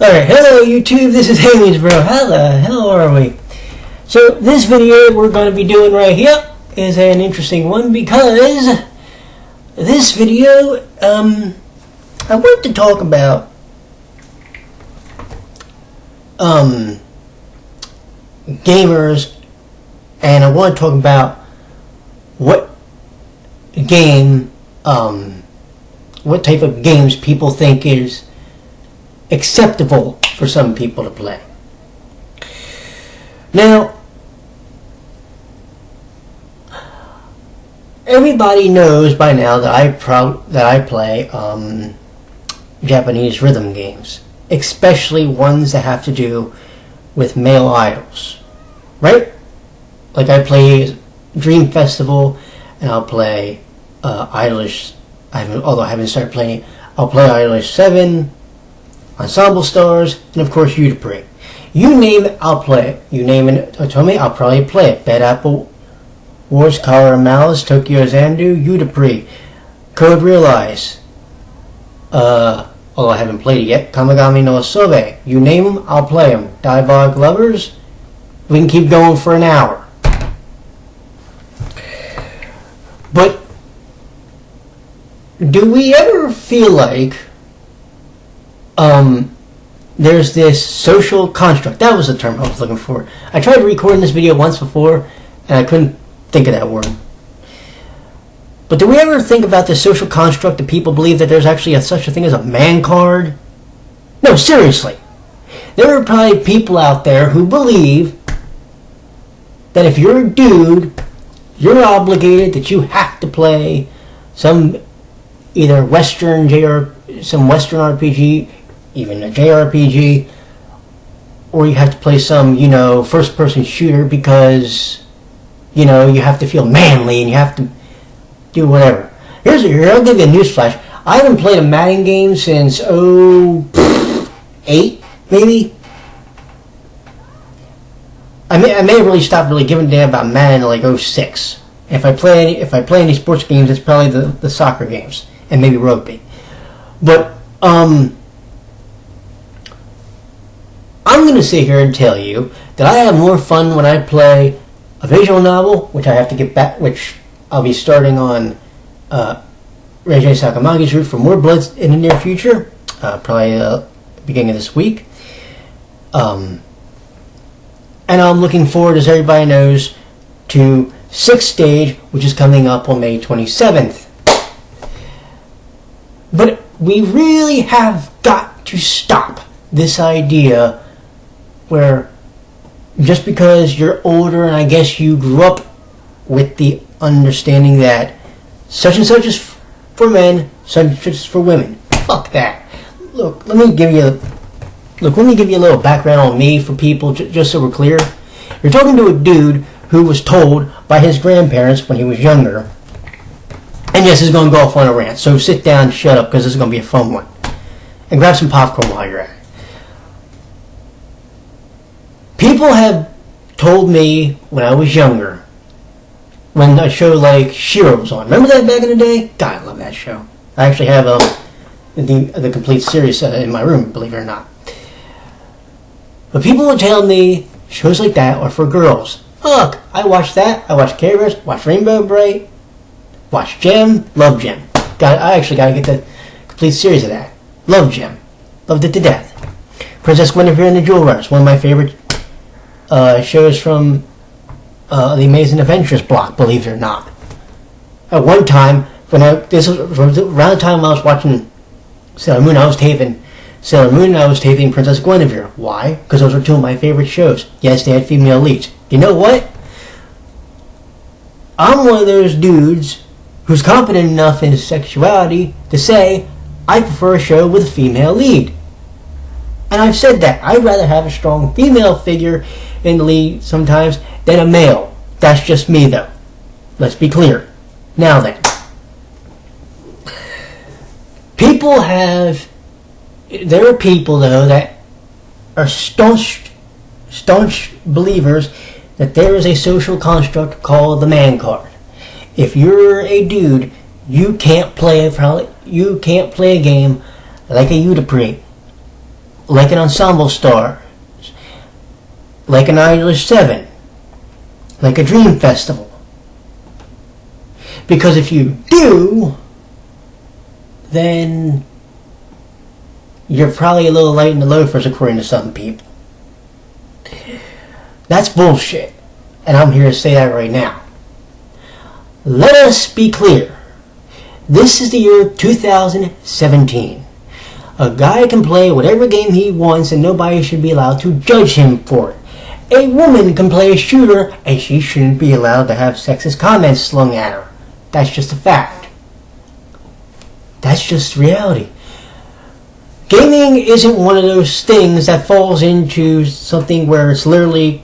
Alright, hello YouTube, this is Hamish Bro. How the hell are we? So this video we're going to be doing right here is an interesting one because this video, I want to talk about gamers, and I want to talk about what type of games people think is acceptable for some people to play. Now, everybody knows by now that I play Japanese rhythm games, especially ones that have to do with male idols, right? Like I play Dream Festival, and I'll play Idolish. Although I haven't started playing it, I'll play Idolish 7. Ensemble Stars, and of course Udapre. You name it, I'll play it. You name it, Otome, I'll probably play it. Bad Apple Wars, Color of Malice, Tokyo Xanadu, Udapre, Code Realize. Although I haven't played it yet. Kamigami no Asobe. You name them, I'll play them. Dialogue Lovers, we can keep going for an hour. But do we ever feel like there's this social construct? That was the term I was looking for. I tried recording this video once before, and I couldn't think of that word. But do we ever think about this social construct that people believe that there's actually such a thing as a man card? No, seriously. There are probably people out there who believe that if you're a dude, you're obligated, that you have to play some either Western RPG, even a JRPG, or you have to play some, first-person shooter because, you have to feel manly and you have to do whatever. Here, I'll give you a newsflash. I haven't played a Madden game since, 08, maybe? I may have really stopped really giving a damn about Madden in like 06. If I play any sports games, it's probably the soccer games and maybe rugby. But I'm going to sit here and tell you that I have more fun when I play a visual novel, which I have to get back, which I'll be starting on Reiji Sakamagi's Route for More Bloods in the near future, probably beginning of this week. And I'm looking forward, as everybody knows, to 6th Stage, which is coming up on May 27th. But we really have got to stop this idea where just because you're older and I guess you grew up with the understanding that such and such is for men, such and such is for women. Fuck that. Look, let me give you a little background on me for people, just so we're clear. You're talking to a dude who was told by his grandparents when he was younger, and yes, he's going to go off on a rant, so sit down and shut up because this is going to be a fun one. And grab some popcorn while you're at it. People have told me when I was younger, when a show like She-Ra was on. Remember that back in the day? God, I love that show. I actually have the complete series in my room, believe it or not. But people would tell me shows like that are for girls. Fuck, I watched that. I watched K-Rest, watched Rainbow Bright, watched Gem, love Gem. I actually got to get the complete series of that. Love Gem. Loved it to death. Princess Guinevere and the Jewel Runners, one of my favorite shows from the Amazing Adventures block, believe it or not. At one time, this was around the time I was watching Sailor Moon, I was taping Sailor Moon and I was taping Princess Guinevere. Why? Because those were two of my favorite shows. Yes, they had female leads. You know what? I'm one of those dudes who's confident enough in his sexuality to say, I prefer a show with a female lead. And I've said that. I'd rather have a strong female figure in the lead sometimes than a male. That's just me, though. Let's be clear. Now then. There are people, though, that are staunch believers that there is a social construct called the man card. If you're a dude, you can't play a game like a Udapre, like an Ensemble Stars, like an Idolish 7, like a Dream Festival. Because if you do, then you're probably a little light in the loafers according to some people. That's bullshit. And I'm here to say that right now. Let us be clear. This is the year 2017. A guy can play whatever game he wants and nobody should be allowed to judge him for it. A woman can play a shooter and she shouldn't be allowed to have sexist comments slung at her. That's just a fact. That's just reality. Gaming isn't one of those things that falls into something where it's literally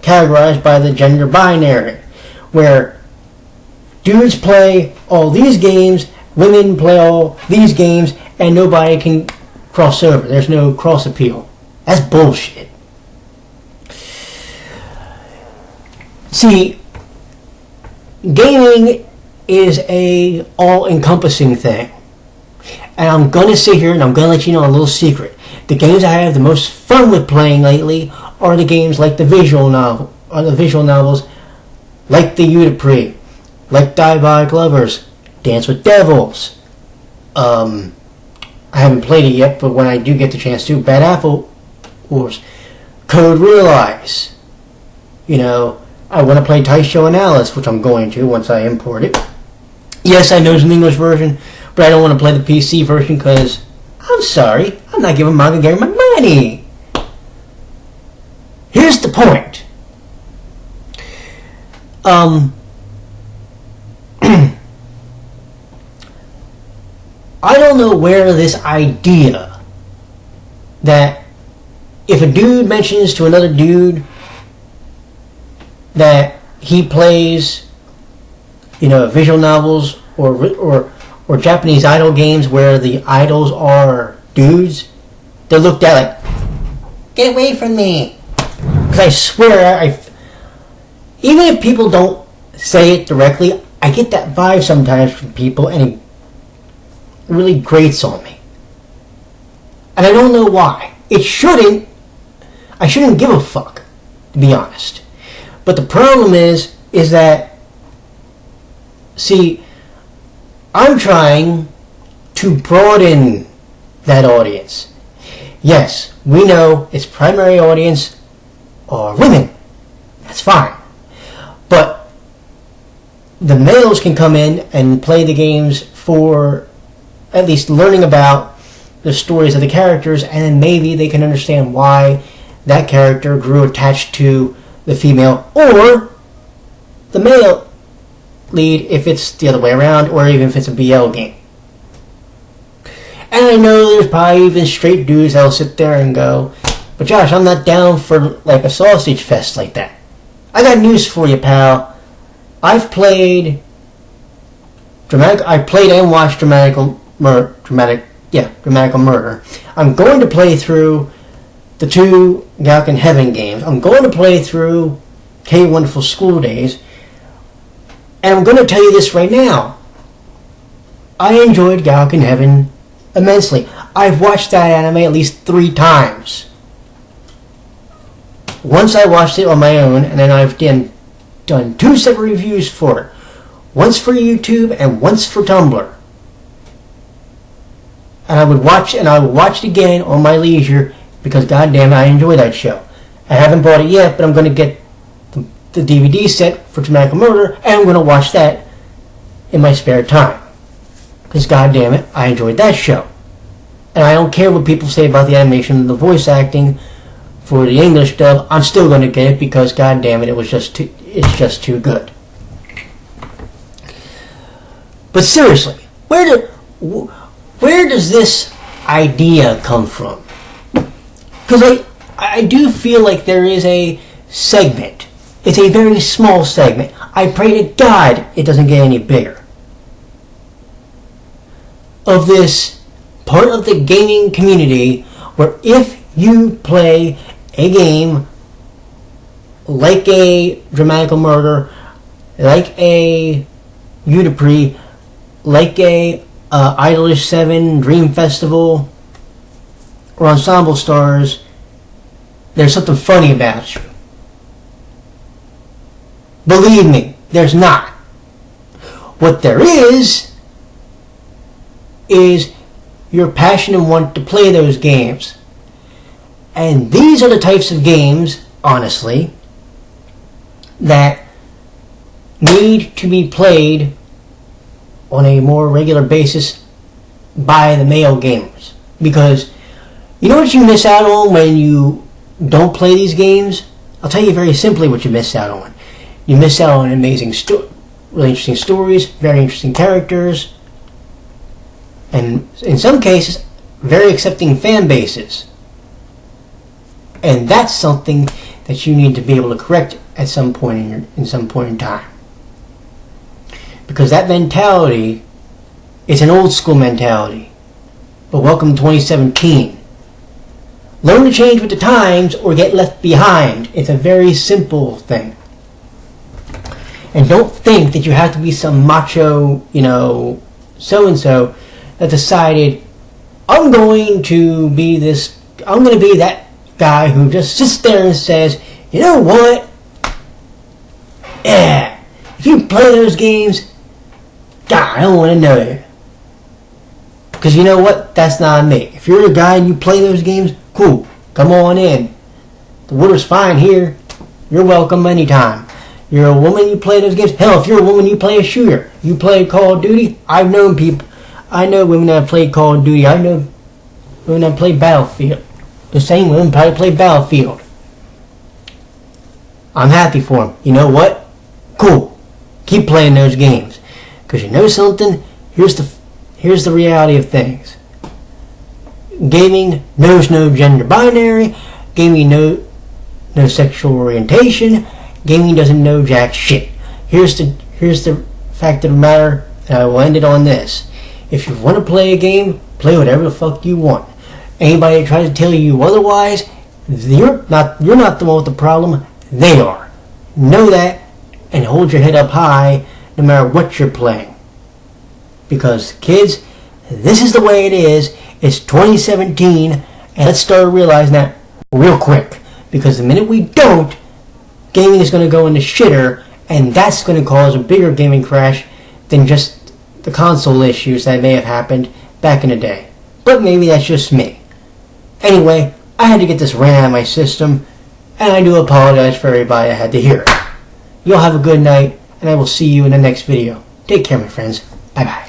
categorized by the gender binary, where dudes play all these games, women play all these games, and nobody can cross over. There's no cross appeal. That's bullshit. See, gaming is a all-encompassing thing. And I'm going to sit here and I'm going to let you know a little secret. The games I have the most fun with playing lately are the games like the visual novels, like the Udapre, like Diabolik Lovers, Dance with Devils. I haven't played it yet, but when I do get the chance to, Bad Apple Wars, Code Realize. You know, I want to play Taisho and Alice, which I'm going to once I import it. Yes, I know it's an English version, but I don't want to play the PC version because, I'm sorry, I'm not giving Manga Gary my money. Here's the point. I don't know where this idea that if a dude mentions to another dude that he plays, you know, visual novels or Japanese idol games where the idols are dudes, they're looked at like, get away from me. Because I swear, even if people don't say it directly, I get that vibe sometimes from people, and it really grates on me. And I don't know why. I shouldn't give a fuck, to be honest. But the problem is that, see, I'm trying to broaden that audience. Yes, we know its primary audience are women. That's fine. But the males can come in and play the games for at least learning about the stories of the characters, and then maybe they can understand why that character grew attached to the female or the male lead if it's the other way around, or even if it's a BL game. And I know there's probably even straight dudes that'll sit there and go, but Josh, I'm not down for like a sausage fest like that. I got news for you, pal. I've played and watched Dramatical Murder. I'm going to play through the 2 Gauken Heaven games. I'm going to play through K Wonderful School Days. And I'm going to tell you this right now. I enjoyed Gauken Heaven immensely. I've watched that anime at least 3 times. Once I watched it on my own, and then I've done 2 separate reviews for it. Once for YouTube and once for Tumblr. And I would watch it again on my leisure because goddamn I enjoy that show. I haven't bought it yet, but I'm going to get the DVD set for Dramatical Murder, and I'm going to watch that in my spare time. Because goddamn it, I enjoyed that show. And I don't care what people say about the animation and the voice acting for the English dub. I'm still going to get it because goddamn it, it's just too good. But seriously, where does this idea come from? Because I do feel like there is a segment. It's a very small segment. I pray to God it doesn't get any bigger. Of this part of the gaming community where if you play a game like a Dramatical Murder, like a Udapre, like a Idolish 7 Dream Festival, or ensemble stars, there's something funny about you. Believe me, there's not. What there is your passion and want to play those games. And these are the types of games, honestly, that need to be played on a more regular basis by the male gamers. Because you know what you miss out on when you don't play these games? I'll tell you very simply what you miss out on. You miss out on amazing really interesting stories, very interesting characters, and in some cases, very accepting fan bases. And that's something that you need to be able to correct at some point in time. Because that mentality is an old school mentality. But welcome to 2017. Learn to change with the times or get left behind. It's a very simple thing. And don't think that you have to be some macho, so-and-so that decided, I'm going to be that guy who just sits there and says, you know what? Yeah, if you play those games, God, I don't want to know you. Because you know what? That's not me. If you're a guy and you play those games, cool. Come on in. The water's fine here. You're welcome anytime. You're a woman, you play those games. Hell, if you're a woman, you play a shooter. You play Call of Duty. I've known people. I know women that play Call of Duty. I know women that play Battlefield. The same women probably play Battlefield. I'm happy for them. You know what? Cool. Keep playing those games. Because you know something? Here's the reality of things. Gaming knows no gender binary. Gaming no sexual orientation. Gaming doesn't know jack shit. Here's the fact of the matter, and I will end it on this. If you want to play a game, play whatever the fuck you want. Anybody that tries to tell you otherwise, you're not the one with the problem. They are. Know that and hold your head up high no matter what you're playing. Because kids, this is the way it is. It's 2017, and let's start realizing that real quick. Because the minute we don't, gaming is going to go in the shitter, and that's going to cause a bigger gaming crash than just the console issues that may have happened back in the day. But maybe that's just me. Anyway, I had to get this rant out of my system, and I do apologize for everybody that had to hear it. Y'all have a good night, and I will see you in the next video. Take care, my friends. Bye-bye.